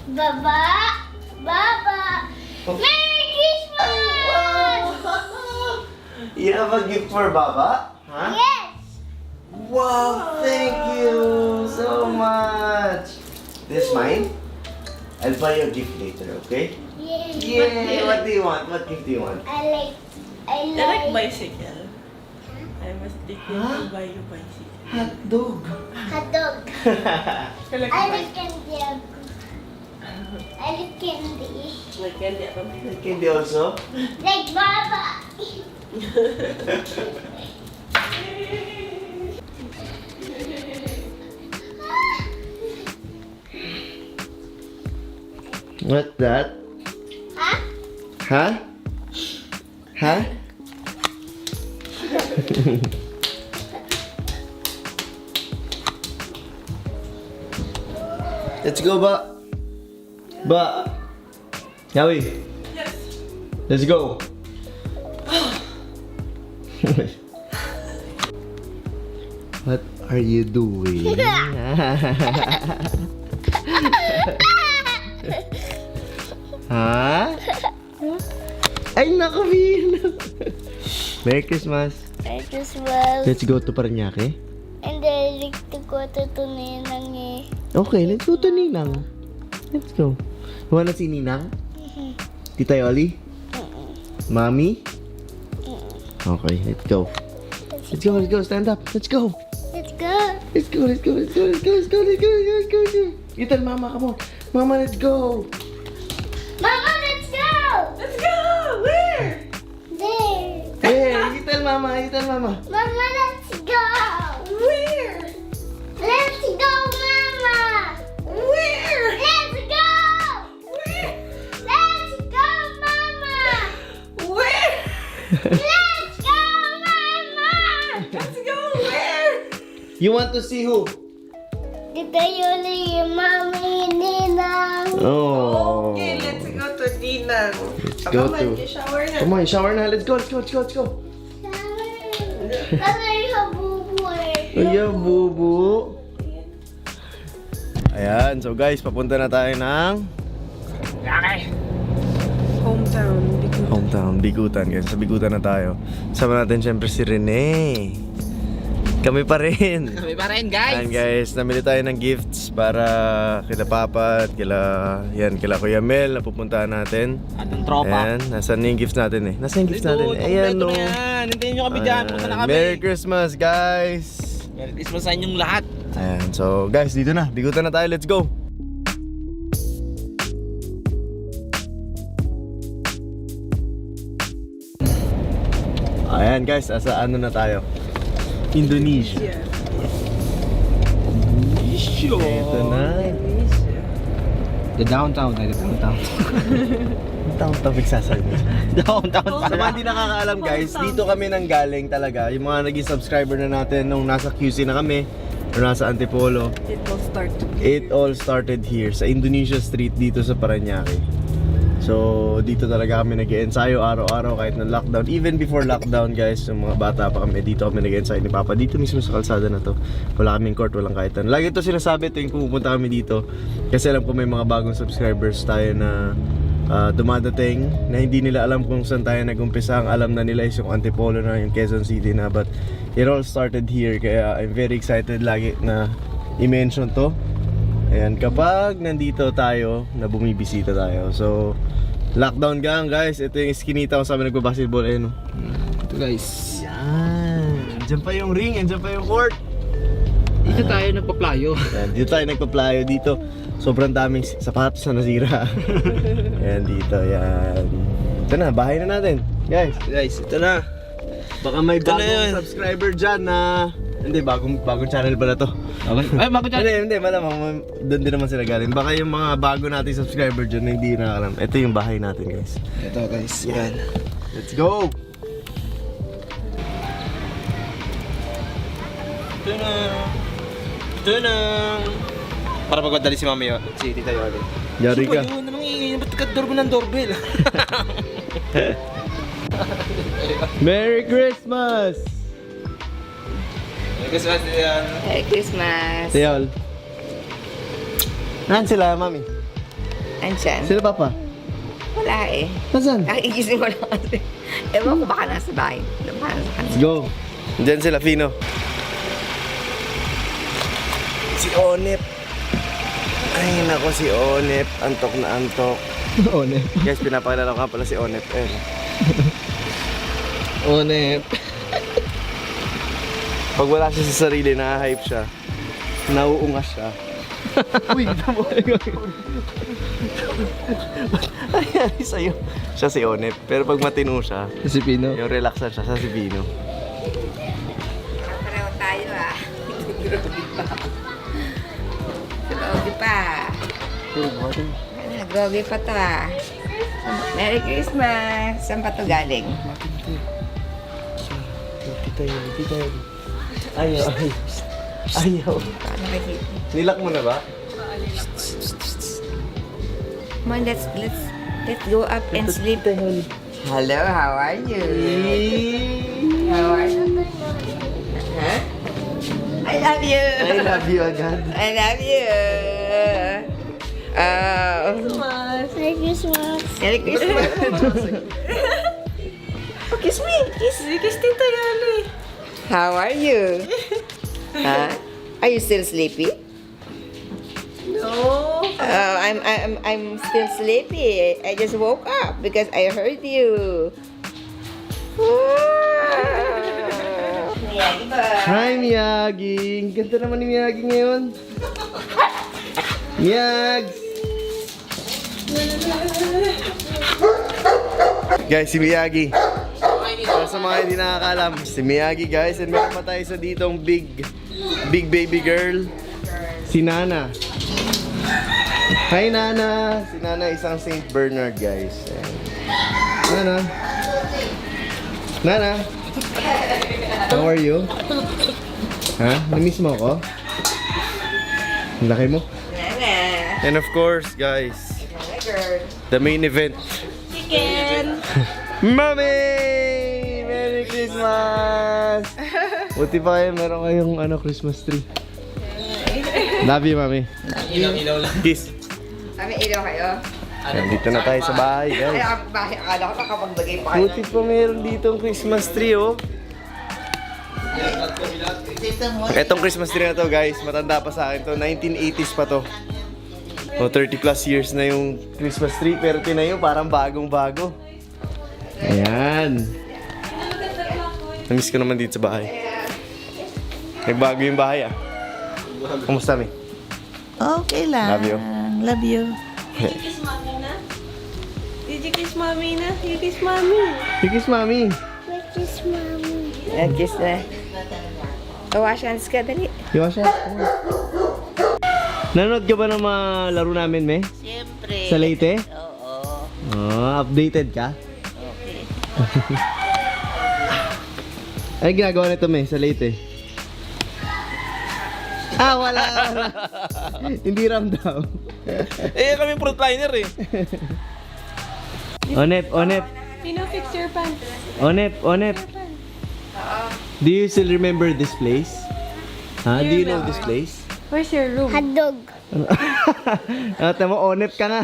Baba! Baba! Merry Christmas! You have a gift for Baba? Huh? Yes! Wow, thank you so much. This mine? I'll buy you a gift later, okay? Yes! Yay! What do you want? What gift do you want? I I like like bicycle. I must take you Huh? to buy you bicycle. Hot dog. hot dog. I like I like candy. I like candy. Like candy ako. Candy also? Like Baba! What's that? Huh? Huh? Huh? Let's go, Ba. Ba. Yawi, Yes. let's go. What are you doing? Ha? Ay, naku, Bin. Merry Christmas. Merry Christmas. Let's go to Parañaque. And I like to go to Tuninang eh. Okay, let's go to Ninang. Let's go. You wanna see Ninang? Tita Yoli? Mommy? Okay, let's go. Let's go, let's go. Stand up. Let's go. Let's go. Let's go, let's go, let's go, let's go, let's go, let's go, let's go, let's go. You tell Mama, come on. Mama, let's go. Mama, let's go! Let's go! Where? There. Hey, you tell Mama, you tell Mama. Mama, let's go! Where? Let's go, Mama! Where? Let's go! Where? Let's go, Mama! Where? Let's go, Mama! Let's go where? You want to see who? Tita Yuli, Mami, Ninang. Oh. Okay, let's go to Ninang. Let's go Come on, to- shower na. Come on, shower na. Let's go, let's go, let's go, let's go. Ano yung bubuhay? Kuya, bubu. Ayan, so guys, papunta na tayo ng Hometown. Bikutan. hometown, Bigutan guys. Sa Bigutan na tayo. Sama natin syempre si Rene. Kami pa rin. Kami pa rin, guys. Ayan guys, namili tayo ng gifts para kila Papa at kila Kuya Mel na pupuntahan natin. Anong tropa? Ayan, nasaan yung gifts natin eh? Nasaan yung gifts natin? Ayan no. no. Hintayin nyo kami dyan. Punta na kami. Merry Christmas guys! Merry Christmas sa inyong lahat. Ayan, so guys, dito na. Bigutan na tayo. Let's go! Ayan guys, asa ano na tayo? Indonesia. Ito na. The downtown. The downtown. Ang topic sasabi. Downtown Sa mga hindi nakakaalam guys, dito kami nang galing talaga. Yung mga naging subscriber na natin nung nasa QC na kami, or nasa Antipolo. It all started here sa Indonesia Street dito sa Parañaque. So dito talaga kami nag-ensayo araw-araw kahit na lockdown. Even before lockdown guys, yung mga bata pa kami, dito kami nag-ensayo ni Papa. Dito mismo sa kalsada na to. Wala kaming court, walang kahit ano. Lagi ito sinasabi tuwing pupunta kami dito. Kasi alam ko may mga bagong subscribers tayo na dumadating na hindi nila alam kung saan tayo nag-umpisa. Ang alam na nila is yung Antipolo na, yung Quezon City na. But it all started here. Kaya I'm very excited lagi na i-mention to. Ayan, kapag nandito tayo, na bumibisita tayo. So, lockdown gang guys. Ito yung iskinita kung saan nagbabasketball. Ayan o. Ito guys. Yan. Diyan pa yung ring, and diyan pa yung court. Dito tayo nagpa-playo. Ayan, dito tayo nagpa-playo dito. Sobrang daming sapatos na nasira. Ayan, dito. Yan. Ito na, bahay na natin. Guys, ito na. Baka may Ito na bagong yun. subscriber dyan na... Hindi, bagong channel pala to. Okay. Ay, bago dyan. Hindi, malamang doon din naman sila galing. Baka yung mga bago nating subscriber dyan na hindi nakakalam. Ito yung bahay natin guys. Ito guys. Yan. Let's go! Ito na. Ito na. Para pagwadali si Mami, si Tita Yoli. Yari ka. Yun, anong ingay? Ba't ka-doorbell ng doorbell? Merry Christmas! Merry Christmas, yan. Merry Christmas. Tiyol. Naan sila, mami? Andyan. Sila Papa? Wala eh. Nasaan? Nakigising ko lang kasi. Ewan ko baka nasa bahay. Let's go. Diyan sila, Fino. Si Onep. Ay, nako si Onep. Antok na antok. Onep. Guys, pinapakilala ko nga pala si Onep. Onep. Pag wala siya sa sarili, na-hype siya. Nauungas siya. Uy, tamo. Ay, sa'yo. Siya si Onep. Pero pag matino siya, Si Pino. yung relaxan siya sa si Pino. Pareho tayo ah. Grogi pa. Grogi pa to ah. Merry Christmas! Saan pa to galing? Tita. Ayaw. Paano nakikita? Nilak mo na ba? Come on, let's go up and sleep. Hello, how are you? How are you? Huh? I love you. I love you agad. I love you. Merry Christmas. Merry Christmas. Oh, kiss me. Kiss Tita Yali. How are you? Huh? Are you still sleepy? No. I'm still sleepy. I just woke up because I heard you. Miyagi ba? Hi, Miyagi. Ang ganda naman ni Miyagi ngayon. Miyags! Guys, si Miyagi. Para sa mga hindi nakakalam, si Miyagi guys. And meron pa tayo sa ditong big baby girl. Si Nana. Hi, Nana. Si Nana isang Saint Bernard guys. Ayan. Nana. How are you? Ha? Namiss mo ako? Ang laki mo. Nana. And of course, guys, Nana girl. the main event. Chicken. Mami! Merry Christmas! Buti pa kayo, meron kayong Christmas tree. Love you, Mami. Ilaw lang. Kiss. Kami ilaw kayo. Dito na tayo sa bahay, Ay, guys. akala ko nakapagbagay pa kayo. Buti pa meron dito ang Christmas tree, oh. Etong Christmas tree na to, guys, matanda pa sa akin to. 1980s pa to. O, 30 plus years na yung Christmas tree, pero tinayo parang bagong-bago. Ayan. Namiss ko naman dito sa bahay. Nagbago yung bahay, ah. Kumusta, Mi? Okay lang. Love you. Love you. Kiss mommy na? Did you kiss mommy na? You kiss mommy. Kiss, Mami. Merry Christmas, Mommy. Kiss na. Wash hands ka, dali. Diba siya? Nanood ka ba ng mga laro namin, Me? Siyempre. Sa Leyte? Oo. Oh, updated ka? Okay. Ay, ginagawa nito, Me, sa Leyte. Wala. Hindi ramdam. Kami fruitliner eh. Onep. Pino, fix your pants. Onep. Do you still remember this place? Do you know this place? Where's your room? Hotdog. Tama, Onep ka nga.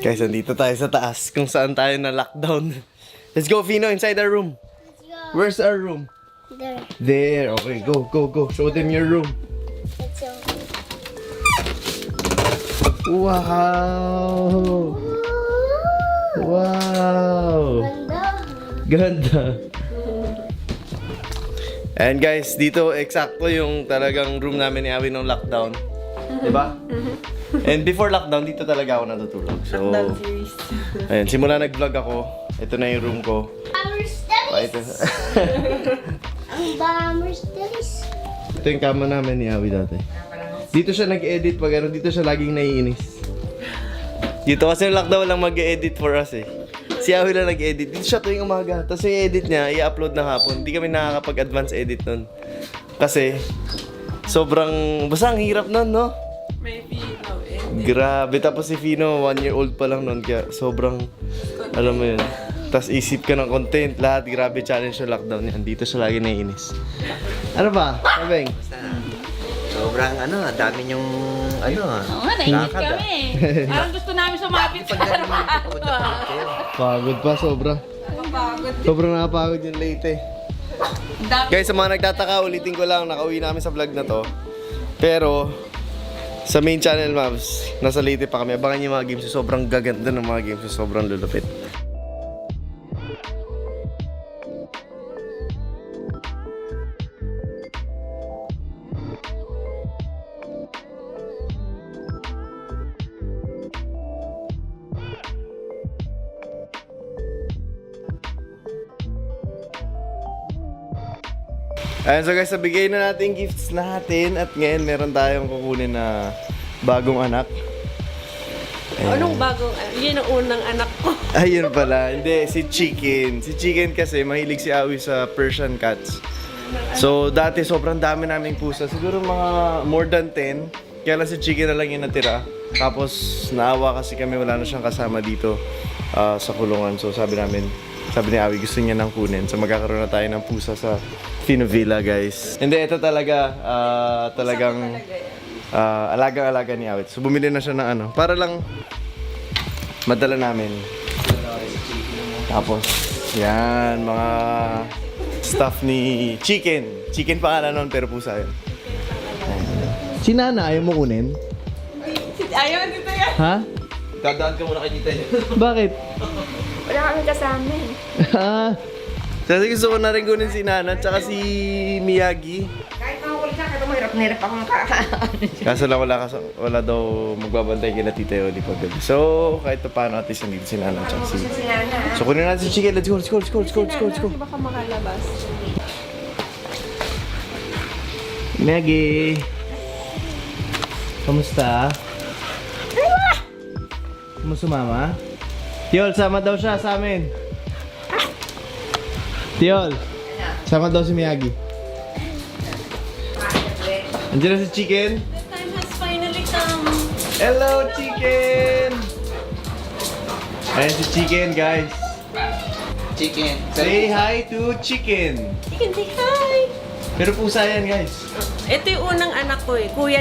Guys, andito tayo sa taas kung saan tayo na lockdown. Let's go, Fino, inside our room. Where's our room? There. There. Okay, go. Show them your room. Let's go. Wow! Wow! Ganda! And guys, dito eksakto yung talagang room namin ni Awi nung lockdown. Diba? And before lockdown, dito talaga ako natutulog. So, Series. ayun, simula nag-vlog ako. Ito na yung room ko. Bummer Ito. Ang bummer studies. Ito yung kama namin ni Awi dati. Dito siya nag-edit pag dito siya laging naiinis. Dito kasi yung lockdown lang mag-edit for us eh. Si Awi lang nag-edit. Dito siya tuwing umaga. Tapos yung edit niya, i-upload na hapon. Hindi kami nakakapag-advance edit nun. Kasi, sobrang, basta ang hirap nun, no? May Pino eh. Grabe. Tapos si Fino, 1-year-old pa lang nun. Kaya sobrang, alam mo yun. Tapos isip ka ng content, lahat. Grabe challenge yung lockdown yan. Dito siya lagi naiinis. Ano ba? Sabeng? Sobrang dami yung Ano ah? Oo nga, nainggit Lakad, kami. Parang gusto namin sumapit sa araw-araw. Pagod pa, sobra. Sobrang nakapagod yung Leyte. Guys, sa mga nagtataka, ulitin ko lang, nakauwi namin sa vlog na to. Pero, sa main channel, Mavs, nasa Leyte pa kami. Abangan niyo yung mga games. Sobrang gaganda ng mga games. Sobrang lulupit. Ayan, so guys, nabigay na natin yung gifts natin at ngayon meron tayong kukunin na bagong anak. Anong bagong, yun ang unang anak ko. Ayun pala, hindi, si Chicken. Si Chicken kasi mahilig si Awi sa Persian cats. So dati sobrang dami naming pusa, siguro mga more than 10. Kaya lang si Chicken na lang yung natira. Tapos naawa kasi kami, wala na siyang kasama dito sa kulungan. So sabi ni Awi gusto niya nang kunin. So magkakaroon na tayo ng pusa sa Fino Villa, guys. Hindi, ito talaga, talagang alagang-alaga ni Awit. So bumili na siya ng ano, para lang madala namin. Tapos, yan, mga stuff ni Chicken. Chicken pangalan nun, pero pusa yun. Si Nana, ayaw mo kunin? Ayaw, dito yan. Ha? Dadaan ka muna kay Tita. Bakit? Wala kami kasama eh. Kasi gusto ko na rin kunin si Nana at saka si Miyagi. Kahit mahuli ka, kahit mahirap na hirap akong Kaso lang wala daw magbabantay kila Tita Yoli pag gabi. So, kahit pa paano at least nandito si Nana at saka si... So, kunin natin si Chicken. Let's go, let's go, let's go, let's go, let's go, let's go. Baka makalabas. Miyagi! Kamusta? Kamusta, Mama? Tiyol, sama daw siya sa amin. Tiyol, sama daw si Miyagi. Andiyan na si Chicken. The time has finally come. Hello, Chicken! Ayan si Chicken, guys. Chicken. Say hi to Chicken. Chicken, say hi. Pero pusa yan, guys. Ito yung unang anak ko eh. Kuya